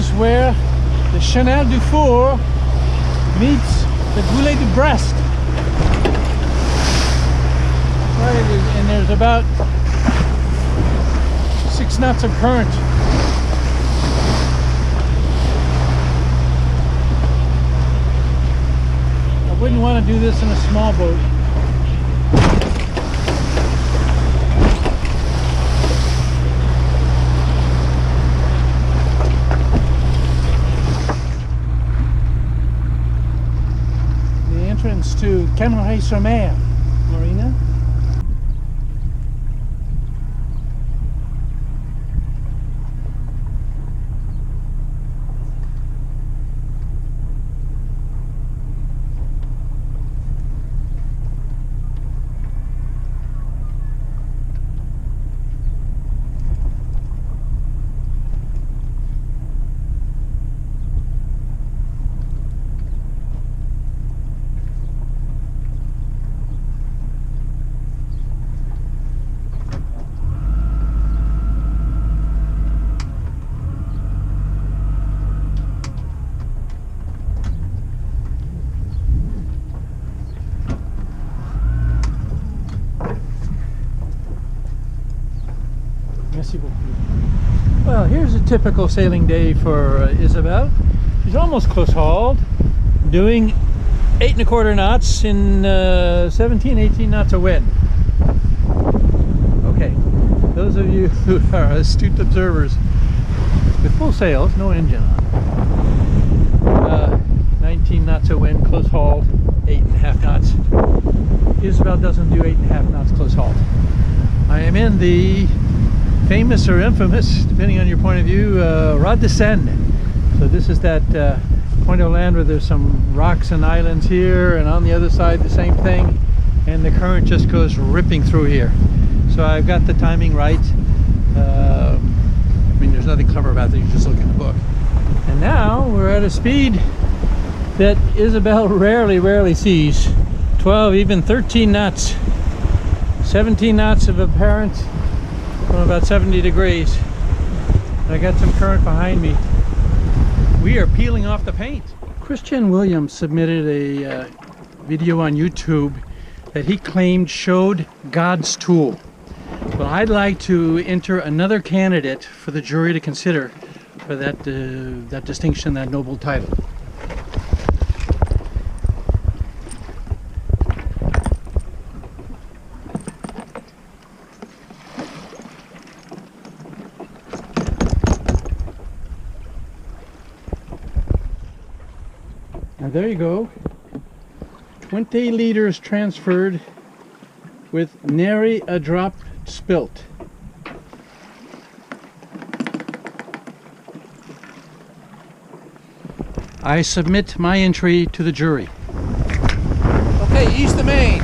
is where the Canal du Four meets the Goulet de Brest. Right, and there's about 6 knots of current. I wouldn't want to do this in a small boat. The entrance to Camaret-sur-Mer Marina. Well, here's a typical sailing day for Isabel. She's almost close hauled, doing 8 1/4 knots in 17, 18 knots of wind. Okay, those of you who are astute observers, with full sails, no engine on, 19 knots of wind, close hauled, 8 1/2 knots. Isabel doesn't do 8 1/2 knots close hauled. I am in the famous or infamous, depending on your point of view, Rod de Seine. So this is that point of land where there's some rocks and islands here, and on the other side the same thing, and the current just goes ripping through here. So I've got the timing right. I mean, there's nothing clever about that, you just look in the book. And now we're at a speed that Isabel rarely sees. 12, even 13 knots. 17 knots of apparent from about 70 degrees. I got some current behind me. We are peeling off the paint. Christian Williams submitted a video on YouTube that he claimed showed God's tool. Well, I'd like to enter another candidate for the jury to consider for that distinction, that noble title. Now there you go, 20 liters transferred with nary a drop spilt. I submit my entry to the jury. Okay, ease the main.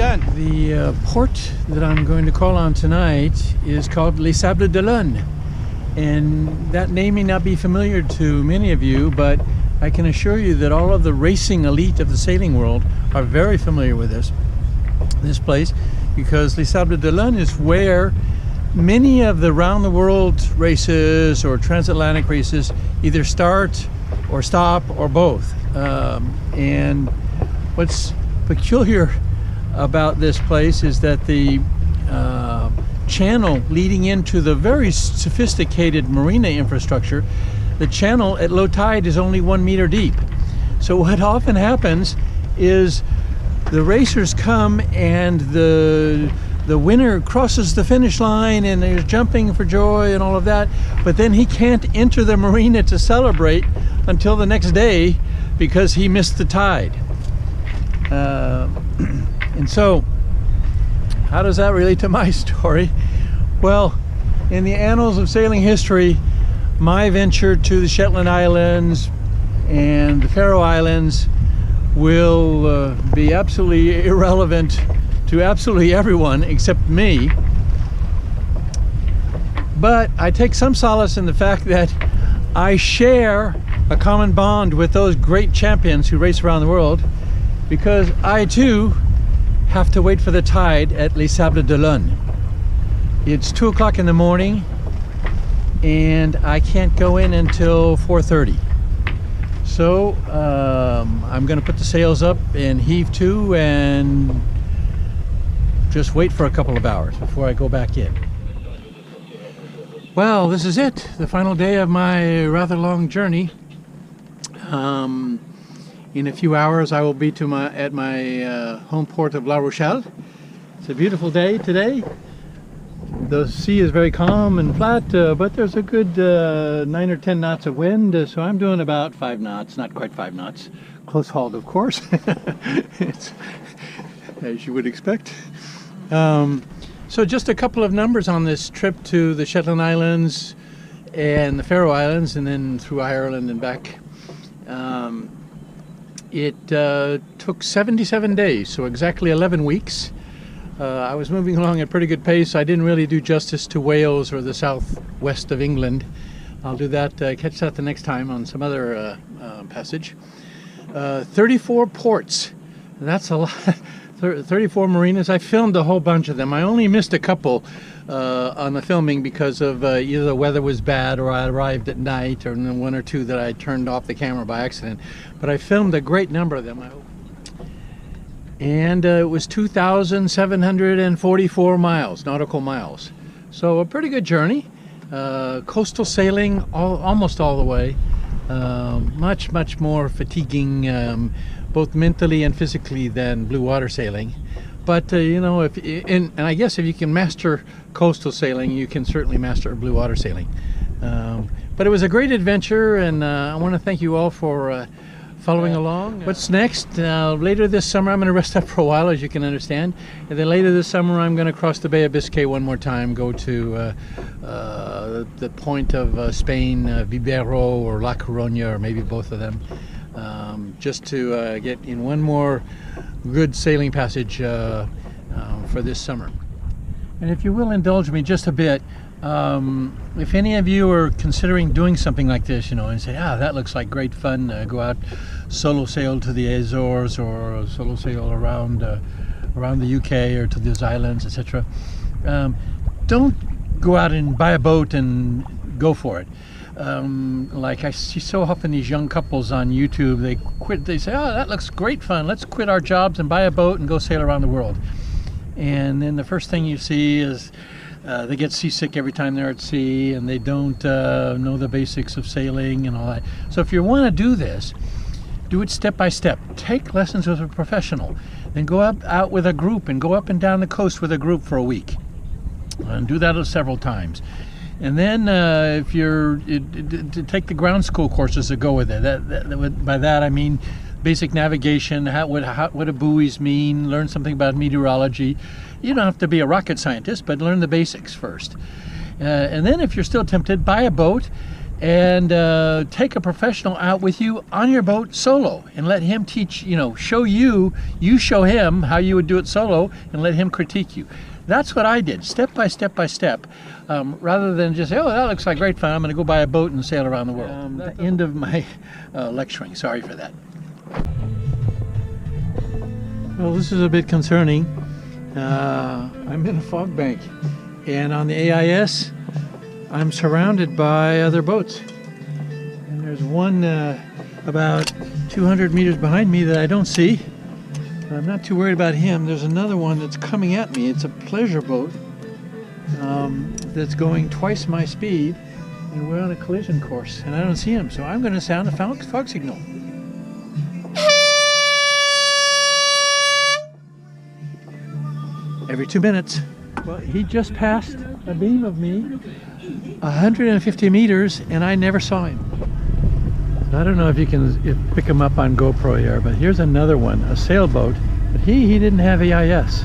done. The port that I'm going to call on tonight is called Les Sables d'Olonne. And that name may not be familiar to many of you, but I can assure you that all of the racing elite of the sailing world are very familiar with this place, because Les Sables d'Olonne is where many of the round the world races or transatlantic races either start or stop or both. And what's peculiar about this place is that the channel leading into the very sophisticated marina infrastructure, the channel at low tide is only 1 meter deep. So what often happens is the racers come and the winner crosses the finish line and there's jumping for joy and all of that, but then he can't enter the marina to celebrate until the next day because he missed the tide. And so, how does that relate to my story? Well, in the annals of sailing history, my venture to the Shetland Islands and the Faroe Islands will be absolutely irrelevant to absolutely everyone except me. But I take some solace in the fact that I share a common bond with those great champions who race around the world, because I too have to wait for the tide at Les Sables d'Olonne. It's 2 o'clock in the morning and I can't go in until 4:30. So I'm going to put the sails up and heave to and just wait for a couple of hours before I go back in. Well, this is it, the final day of my rather long journey. In a few hours I will be at my home port of La Rochelle. It's a beautiful day today. The sea is very calm and flat, but there's a good 9 or 10 knots of wind, so I'm doing about 5 knots, not quite 5 knots. Close hauled, of course, it's, as you would expect. So just a couple of numbers on this trip to the Shetland Islands and the Faroe Islands, and then through Ireland and back. It took 77 days, so exactly 11 weeks. I was moving along at a pretty good pace. I didn't really do justice to Wales or the southwest of England. I'll do that, catch that the next time on some other passage. 34 ports, that's a lot. 34 marinas. I filmed a whole bunch of them. I only missed a couple on the filming because of either the weather was bad or I arrived at night, or one or two that I turned off the camera by accident. But I filmed a great number of them, I hope. And it was 2,744 miles, nautical miles. So a pretty good journey. Coastal sailing almost all the way. Much more fatiguing, both mentally and physically, than blue water sailing. But you know, and I guess if you can master coastal sailing, you can certainly master blue water sailing. But it was a great adventure, and I want to thank you all for following along. What's next? Later this summer, I'm going to rest up for a while, as you can understand. And then later this summer, I'm going to cross the Bay of Biscay one more time, go to the point of Spain, Vibero or La Coruña, or maybe both of them, just to get in one more good sailing passage for this summer. And if you will indulge me just a bit, if any of you are considering doing something like this, you know, and say, that looks like great fun, go out, solo sail to the Azores, or solo sail around the UK or to those islands, etc. Don't go out and buy a boat and go for it. Like I see so often these young couples on YouTube, they say, that looks great fun, let's quit our jobs and buy a boat and go sail around the world. And then the first thing you see is they get seasick every time they're at sea, and they don't know the basics of sailing and all that. So if you want to do this, do it step by step. Take lessons with a professional, then go out with a group and go up and down the coast with a group for a week, and do that several times. And then if you're to take the ground school courses that go with it. By that I mean basic navigation, what do buoys mean, learn something about meteorology. You don't have to be a rocket scientist, but learn the basics first. And then if you're still tempted, buy a boat and take a professional out with you on your boat solo and let him teach, show you show him how you would do it solo and let him critique you. That's what I did, step by step by step, rather than just say, oh, that looks like great fun, I'm going to go buy a boat and sail around the world. The end of my lecturing, sorry for that. Well, this is a bit concerning. I'm in a fog bank, and on the AIS, I'm surrounded by other boats. And there's one about 200 meters behind me that I don't see. I'm not too worried about him. There's another one that's coming at me. It's a pleasure boat that's going twice my speed, and we're on a collision course, and I don't see him, so I'm going to sound a fog signal. Every 2 minutes. Well, he just passed a beam of me 150 meters, and I never saw him. So I don't know if you can pick him up on GoPro here, but here's another one, a sailboat, but he didn't have AIS.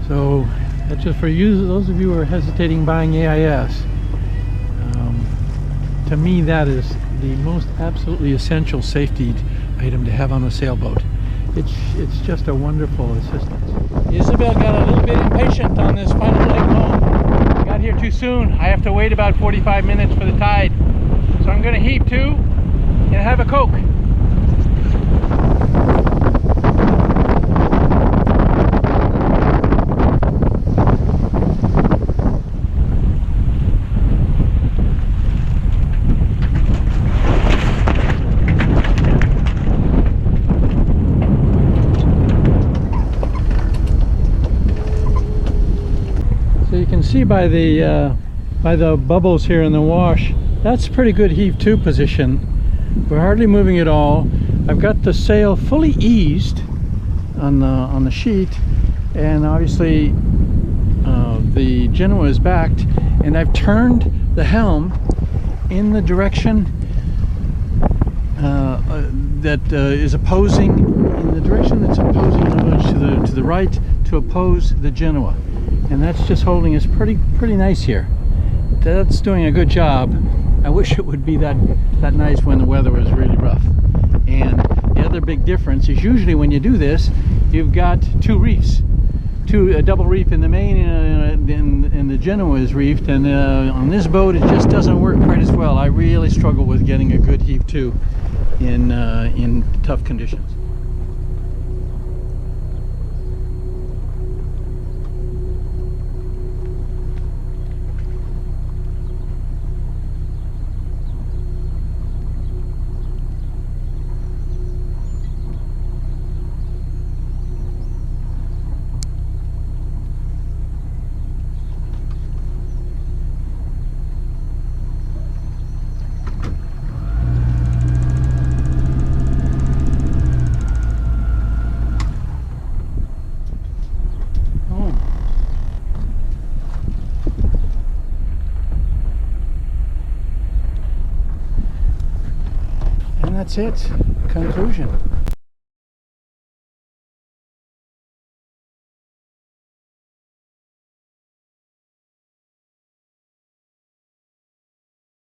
So that's just for you, those of you who are hesitating buying AIS. To me, that is the most absolutely essential safety item to have on a sailboat. It's just a wonderful assistance. Isabel got a little bit impatient on this final leg home. I got here too soon. I have to wait about 45 minutes for the tide. So I'm going to heave to and have a Coke. See by the bubbles here in the wash, that's a pretty good heave-to position. We're hardly moving at all. I've got the sail fully eased on the sheet, and obviously the Genoa is backed, and I've turned the helm in the direction that is opposing, in the direction that's opposing to the right, to oppose the Genoa. And that's just holding us pretty nice here. That's doing a good job. I wish it would be that nice when the weather was really rough. And the other big difference is usually when you do this, you've got two reefs. A double reef in the main and the Genoa is reefed, and on this boat it just doesn't work quite as well. I really struggle with getting a good heave-to in tough conditions. That's it. Conclusion.